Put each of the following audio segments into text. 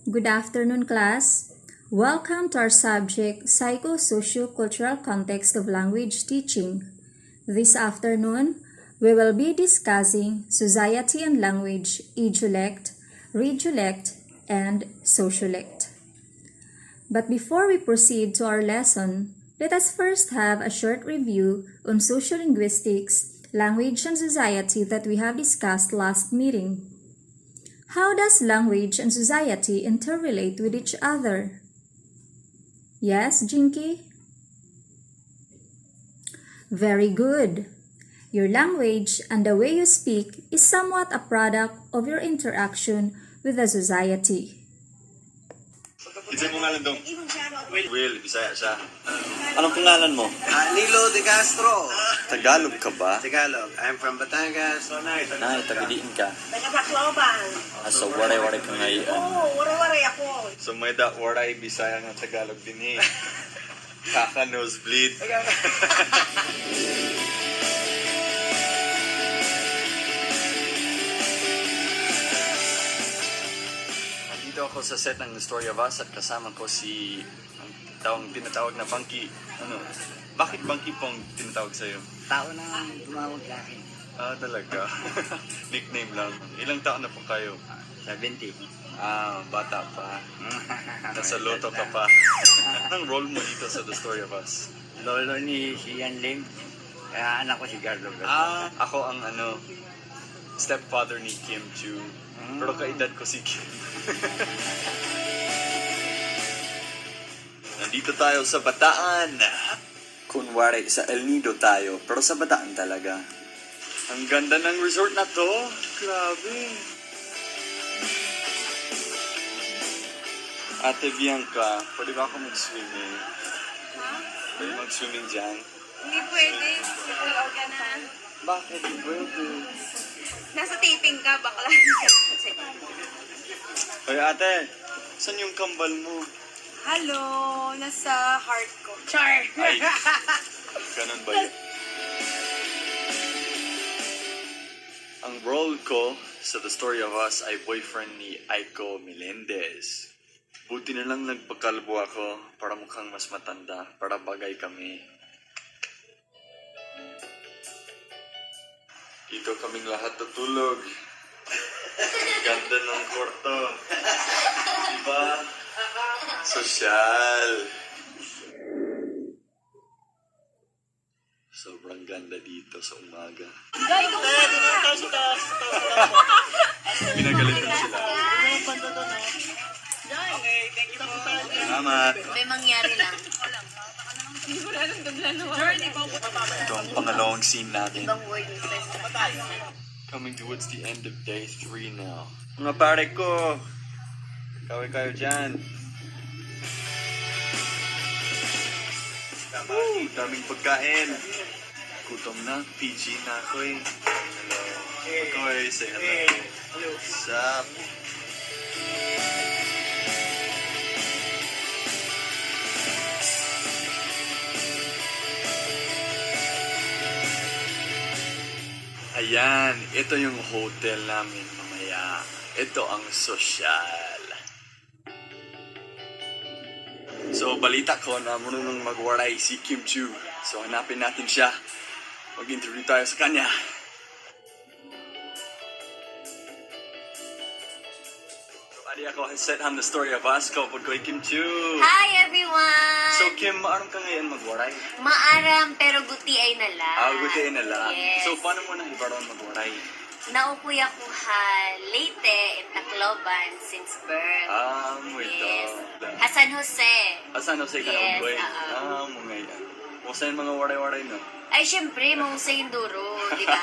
Good afternoon, class. Welcome to our subject, Psycho-Socio-Cultural Context of Language Teaching. This afternoon, we will be discussing Society and Language, Ideolect, Regiolect, and Sociolect. But before we proceed to our lesson, let us first have a short review on sociolinguistics, language, and society that we have discussed last meeting. How does language and society interrelate with each other? Yes, Jinky? Very good. Your language and the way you speak is somewhat a product of your interaction with the society. Isa mo ngalan dong? Will, Bisaya siya. Anong pangalan mo? Nilo de Castro. Tagalog ka ba? Tagalog. I'm from Batangas. Nay, tagadiin ka. Taga-Bacloban. So, waray-waray ka ngayon. Oo, waray-waray ako. So, may waray Bisaya nga Tagalog din eh. Kaka-nosebleed. Nandito ako sa set ng The Story of Us at kasama ko si ang tinatawag na Bunky. Bakit Bunky pong tinatawag sa'yo? Tao na tumawag sa akin. Ah, talaga? Nickname lang. Ilang taon na po kayo? 70. Ah, bata pa. Nasa loto ka pa. Anong role mo dito sa The Story of Us? Lolo ni si Yan Lim. Kaya anak ko si Carlo. Ah, ako ang stepfather ni Kim Chu. Pero kaedad ko si Kim. Nandito tayo sa Bataan. Kunwari sa El Nido tayo, pero sa Bataan talaga. Ang ganda ng resort na to. Grabe. Ate Bianca, pwede ba ako mag-swimming? Ha? Pwede mag-swimming dyan? Hindi pwede. Nag-vlog ka na. Bakit? Pwede. Nasa taping ka, bakla. Hoy ate, saan yung kambal mo? Hello, nasa heart ko. Char! Ay, ganun ba yun? Ang role ko sa The Story of Us ay boyfriend ni Aiko Melendez. Buti na lang nagpakalbo ako para mukhang mas matanda, para bagay kami. Dito kaming lahat tutulog. Ang ganda ng kwarto. Diba? Sosyal. Sobrang ganda dito sa umaga. Guy, ikaw na! Pinagalit na sila. Okay, thank you po. Salamat. May mangyari lang. Ito ang pangalawang scene natin. Ibang word yung stress. Coming towards the end of day 3 now. Mga pare ko, kaway kayo dyan. Daming pagkain. Gutom na, PG na ako eh. Hello. Akoy, say hello. What's up? Ayan, ito yung hotel namin mamaya. Ito ang sosyal. So, balita ko na marunong magwaray si Kim Chu. So, hanapin natin siya. Mag-interview tayo sa kanya. So, adi ako set on The Story of Us. Kapag ko Kim Chu. Hi everyone! So, Kim, maaram ka ngayon magwaray? Maaram pero gutiay na lang. Gutiin na lang. Yes. So, paano mo nang ibaron magwaray? Naukuy ako Leyte in Tacloban since birth. Mo ito. Yes. San Jose. San Jose ka Yes, na boy? oo. Mga yan. Kumusta yung mga waray-waray, no? Ay, syempre, mahusay yung duro, di ba?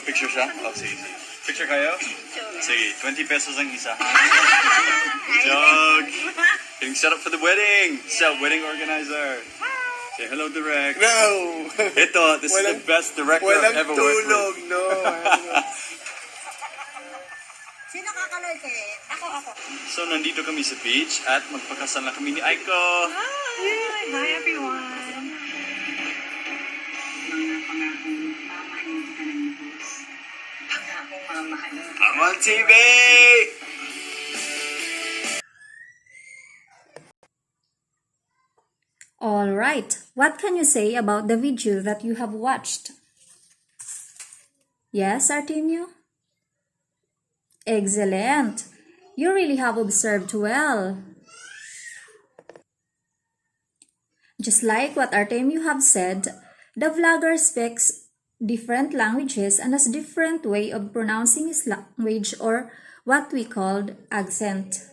Picture siya? Oh, sige. Picture kayo? Sige, 20 pesos ang isa. Joke! Getting set up for the wedding! So, wedding organizer. Say hello, direct. No! Ito, this is the best director I've ever worked with. No. Sino kakalote? Ako. So, nandito kami sa beach at magpakasal na kami ni Aiko. Hi everyone! I'm on TV! All right, what can you say about the video that you have watched? Yes, Artemio? Excellent. You really have observed well. Just like what Artemio have said, the vlogger speaks different languages and has different way of pronouncing his language, or what we called accent.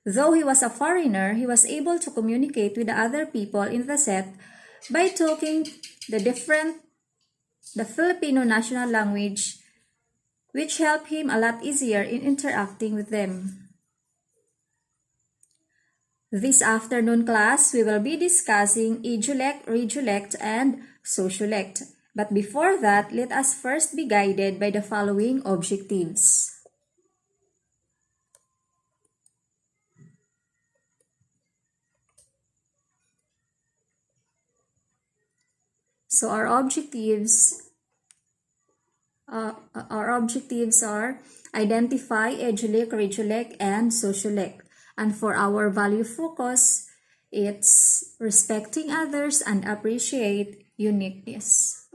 Though he was a foreigner, he was able to communicate with the other people in the set by talking the Filipino national language, which helped him a lot easier in interacting with them. This afternoon class, we will be discussing Ideolect, Regiolect, and Sociolect. But before that, let us first be guided by the following objectives. So our objectives are identify Ideolect, Regiolect, and Sociolect. And for our value focus, it's respecting others and appreciate uniqueness.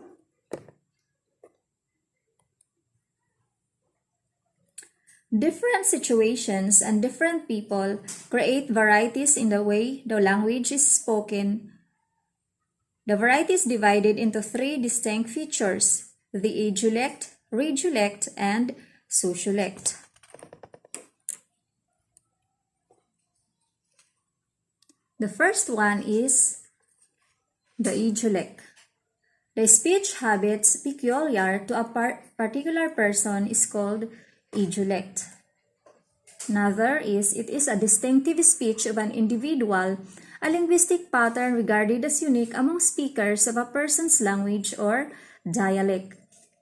Different situations and different people create varieties in the way the language is spoken. The variety is divided into three distinct features: the Ideolect, Regiolect, and Sociolect. The first one is the Ideolect. The speech habits peculiar to a particular person is called Ideolect. Another is it is a distinctive speech of an individual, a linguistic pattern regarded as unique among speakers of a person's language or dialect,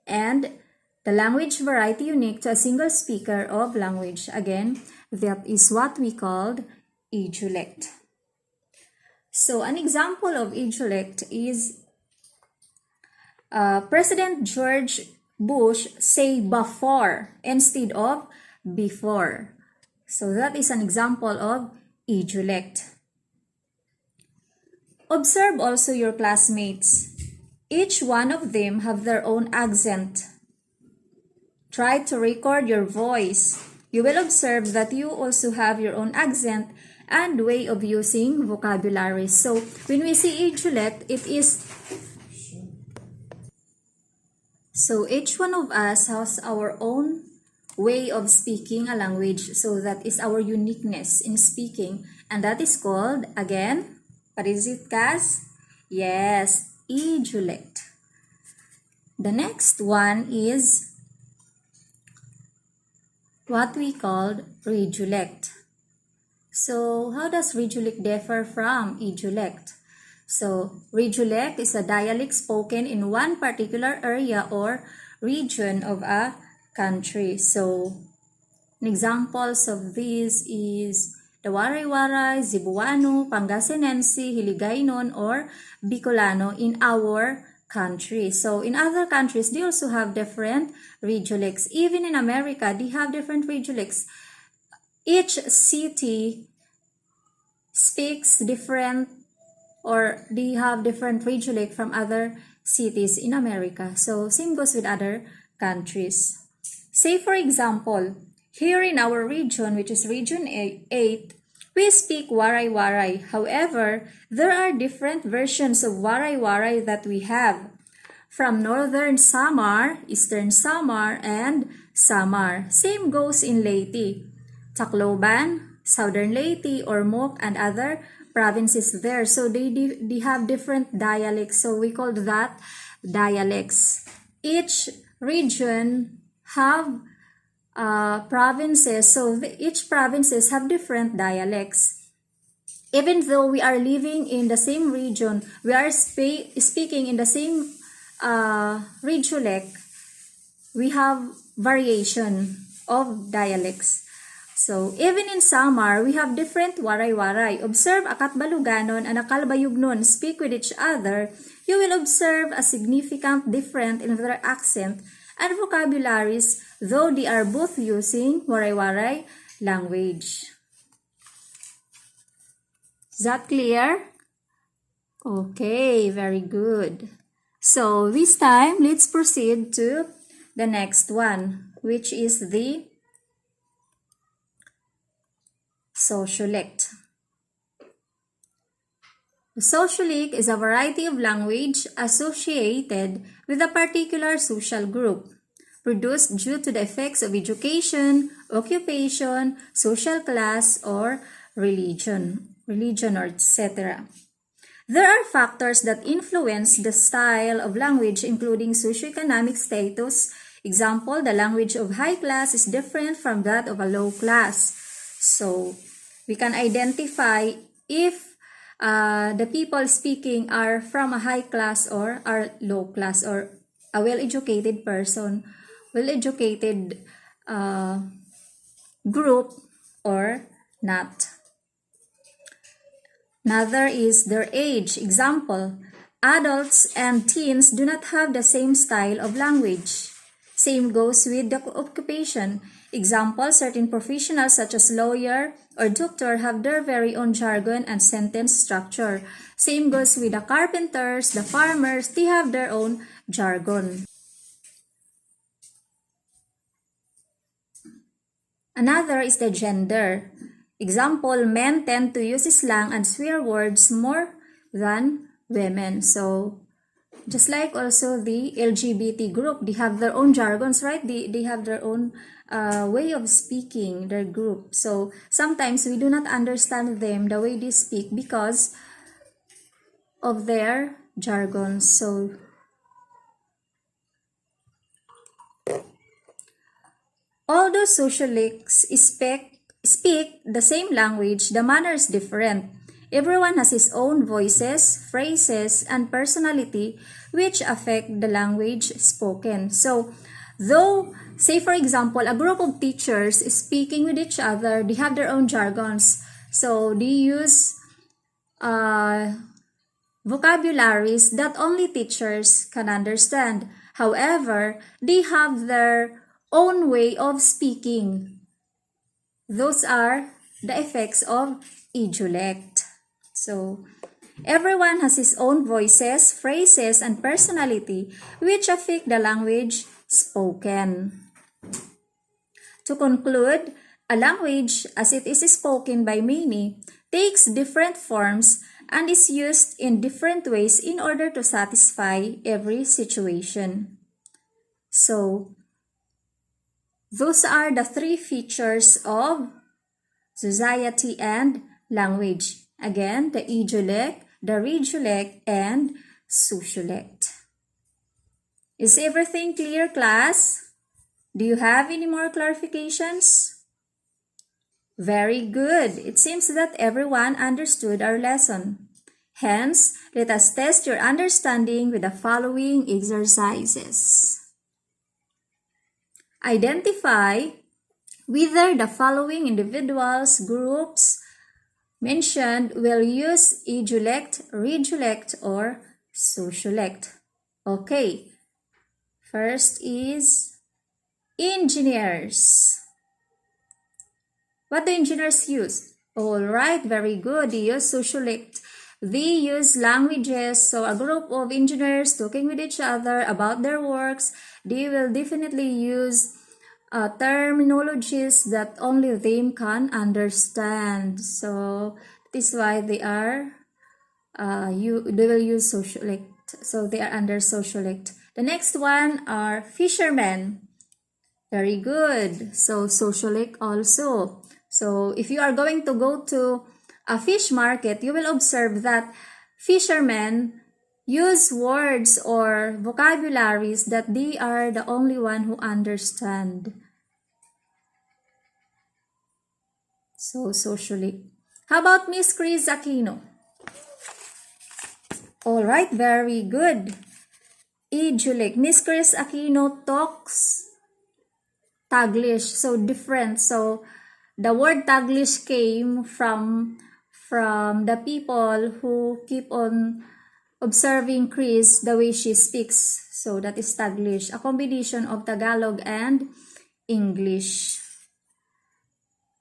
and the language variety unique to a single speaker of language. Again, that is what we called Ideolect. So an example of Ideolect is President George Bush say before instead of before. So that is an example of Ideolect. Observe also your classmates. Each one of them have their own accent. Try to record your voice. You will observe that you also have your own accent and way of using vocabulary. So when we see Ideolect, it is so each one of us has our own way of speaking a language. So that is our uniqueness in speaking, and that is called, again, what is it, Cass? Yes, Ideolect. The next one is what we called Regiolect. So how does Regiolect differ from Ideolect? So Regiolect is a dialect spoken in one particular area or region of a country. So examples of these is the Waray-Waray, Cebuano, Pangasinense, Hiligaynon, or Bicolano in our country. So in other countries, they also have different Regiolects. Even in America, they have different Regiolects. Each city speaks different, or they have different Regiolect from other cities in America. So same goes with other countries. Say for example, here in our region, which is Region 8, we speak Waray-Waray. However, there are different versions of Waray-Waray that we have. From Northern Samar, Eastern Samar, and Samar. Same goes in Leyte, Tacloban, Southern Leyte, Ormoc, and other provinces there. So they have different dialects. So we call that dialects. Each region have provinces, so each provinces have different dialects. Even though we are living in the same region, we are speaking in the same Regiolect, we have variation of dialects. So even in Samar, we have different Waray-Waray. Observe Akatbaluganon and Akalbayugnon speak with each other. You will observe a significant difference in their accent and vocabularies, though they are both using waray-waray language. Is that clear? Okay, very good. So this time, let's proceed to the next one, which is the Sociolect. The Sociolect is a variety of language associated with a particular social group, produced due to the effects of education, occupation, social class, or religion or etc. There are factors that influence the style of language, including socioeconomic status. Example, the language of high class is different from that of a low class. So, we can identify if the people speaking are from a high class or are low class, or a well-educated person, well-educated group or not. Another is their age. Example, adults and teens do not have the same style of language. Same goes with the occupation. Example, certain professionals such as lawyer or doctor have their very own jargon and sentence structure. Same goes with the carpenters, the farmers, they have their own jargon. Another is the gender. Example, men tend to use slang and swear words more than women. So, just like also the LGBT group, they have their own jargons, right? They have their own way of speaking, their group. So, sometimes we do not understand them the way they speak because of their jargons. So, although sociolects speak the same language, the manner is different. Everyone has his own voices, phrases, and personality which affect the language spoken. So, though, say for example, a group of teachers is speaking with each other, they have their own jargons. So, they use vocabularies that only teachers can understand. However, they have their own way of speaking. Those are the effects of Ideolect. So, everyone has his own voices, phrases, and personality which affect the language spoken. To conclude, a language, as it is spoken by many, takes different forms and is used in different ways in order to satisfy every situation. So, those are the three features of society and language. Again, the Ideolect, the Regiolect, and Sociolect. Is everything clear, class? Do you have any more clarifications? Very good. It seems that everyone understood our lesson. Hence, let us test your understanding with the following exercises. Identify whether the following individuals, groups mentioned will use Ideolect, Regiolect, or Sociolect. Okay. First is engineers. What do engineers use? Alright, very good. They use Sociolect. They use languages. So a group of engineers talking with each other about their works, they will definitely use terminologies that only them can understand. So this is why they will use Sociolect. So they are under Sociolect. The next one are fishermen. Very good. So Sociolect also. So if you are going to go to a fish market, you will observe that fishermen use words or vocabularies that they are the only one who understand. So, Sociolect. How about Miss Chris Aquino? Alright, very good. Ideolect. Miss Chris Aquino talks Taglish. So, different. So, the word Taglish came from the people who keep on observing Chris, the way she speaks. So that is Taglish, a combination of Tagalog and English.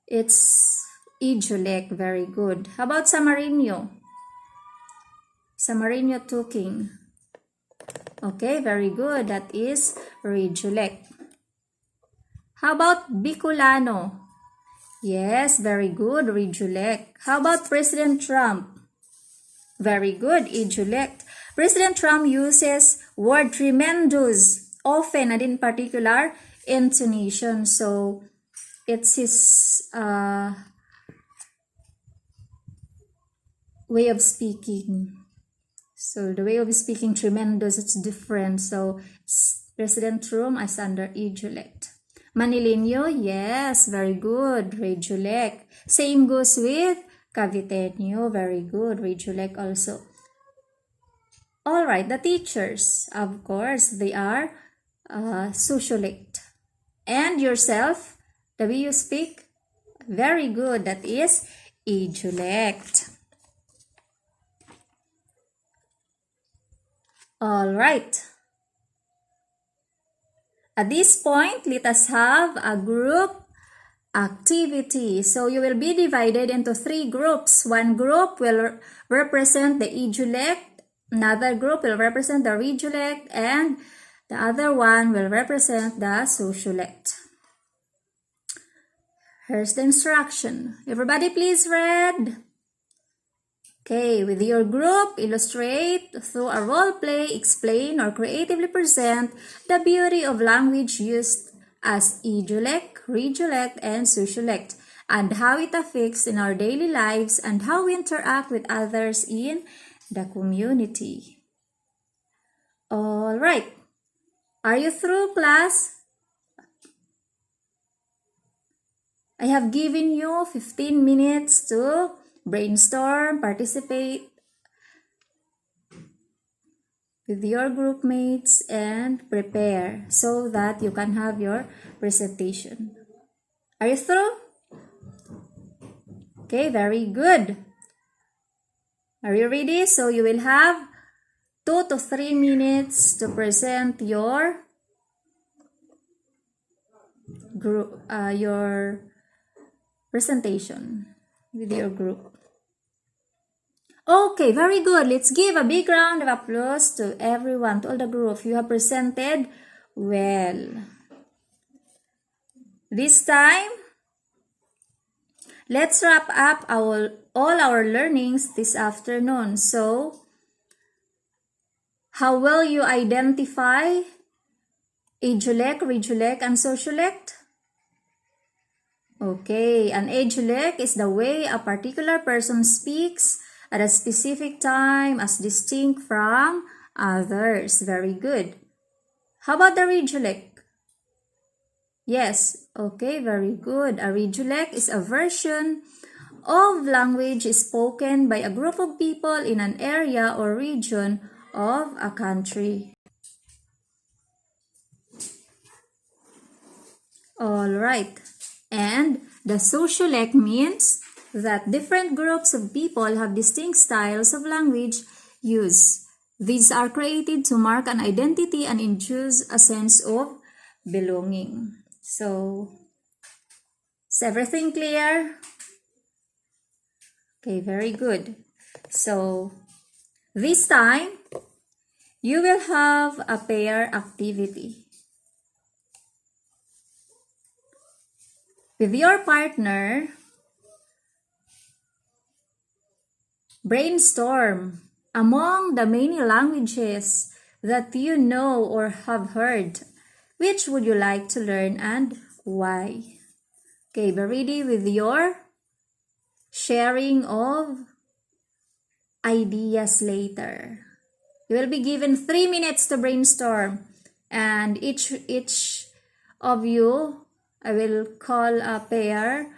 It's Ideolect, very good. How about Samarino? Samarino talking. Okay, very good. That is Regiolect. How about Bicolano? Yes, very good, Regiolect. How about President Trump? Very good, Ideolect. President Trump uses word tremendous often and in particular intonation. So it's his way of speaking. So the way of speaking tremendous, it's different. So President Trump is under Ideolect. Manileño, yes, very good, Regiolect. Same goes with Caviteño, very good, Regiolect also. All right, the teachers, of course, they are Sociolect. And yourself, the way you speak, very good, that is Ideolect. All right. At this point, let us have a group activity. So you will be divided into 3 groups. One group will represent the Ideolect, another group will represent the Regiolect, and the other one will represent the Sociolect. Here's the instruction. Everybody please read. Okay, with your group, illustrate through a role play, explain or creatively present the beauty of language used as Ideolect, Regiolect, and Sociolect, and how it affects in our daily lives and how we interact with others in the community. All right. Are you through, class? I have given you 15 minutes to brainstorm, participate with your group mates, and prepare so that you can have your presentation. Are you through? Okay, very good. Are you ready? So you will have 2 to 3 minutes to present your group, your presentation with your group. Okay, very good. Let's give a big round of applause to everyone, to all the group. You have presented well. This time, let's wrap up all our learnings this afternoon. So, how will you identify Ideolect, Regiolect, and Sociolect? Okay, an Ideolect is the way a particular person speaks at a specific time as distinct from others. Very good. How about the Regiolect? Yes, okay, very good. A Regiolect is a version of language spoken by a group of people in an area or region of a country. All right. And the Sociolect means that different groups of people have distinct styles of language use. These are created to mark an identity and induce a sense of belonging. So, is everything clear? Okay, very good. So, this time, you will have a pair activity. With your partner, brainstorm among the many languages that you know or have heard. Which would you like to learn and why? Okay, be ready with your sharing of ideas later. You will be given 3 minutes to brainstorm, and each of you, I will call a pair.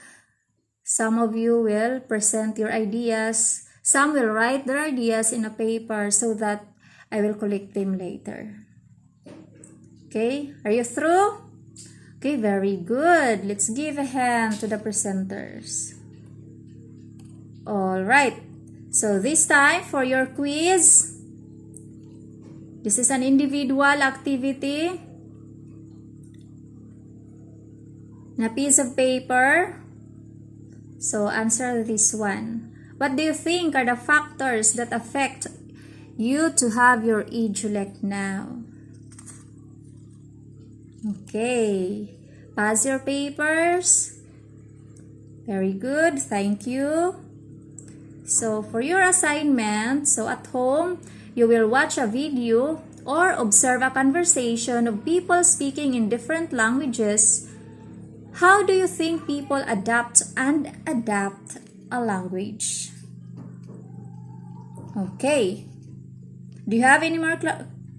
Some of you will present your ideas. Some will write their ideas in a paper so that I will collect them later. Okay, are you through? Okay, very good. Let's give a hand to the presenters. All right. So this time for your quiz, This is an individual activity. Na piece of paper. So, answer this one. What do you think are the factors that affect you to have your Ideolect now? Okay. Pass your papers. Very good. Thank you. So, for your assignment, so at home, you will watch a video or observe a conversation of people speaking in different languages. How do you think people adapt a language? Okay. Do you have any more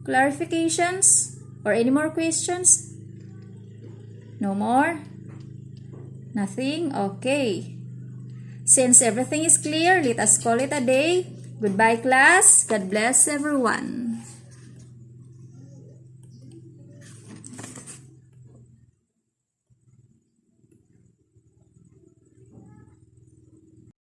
clarifications or any more questions? No more? Nothing? Okay. Since everything is clear, let us call it a day. Goodbye, class. God bless everyone.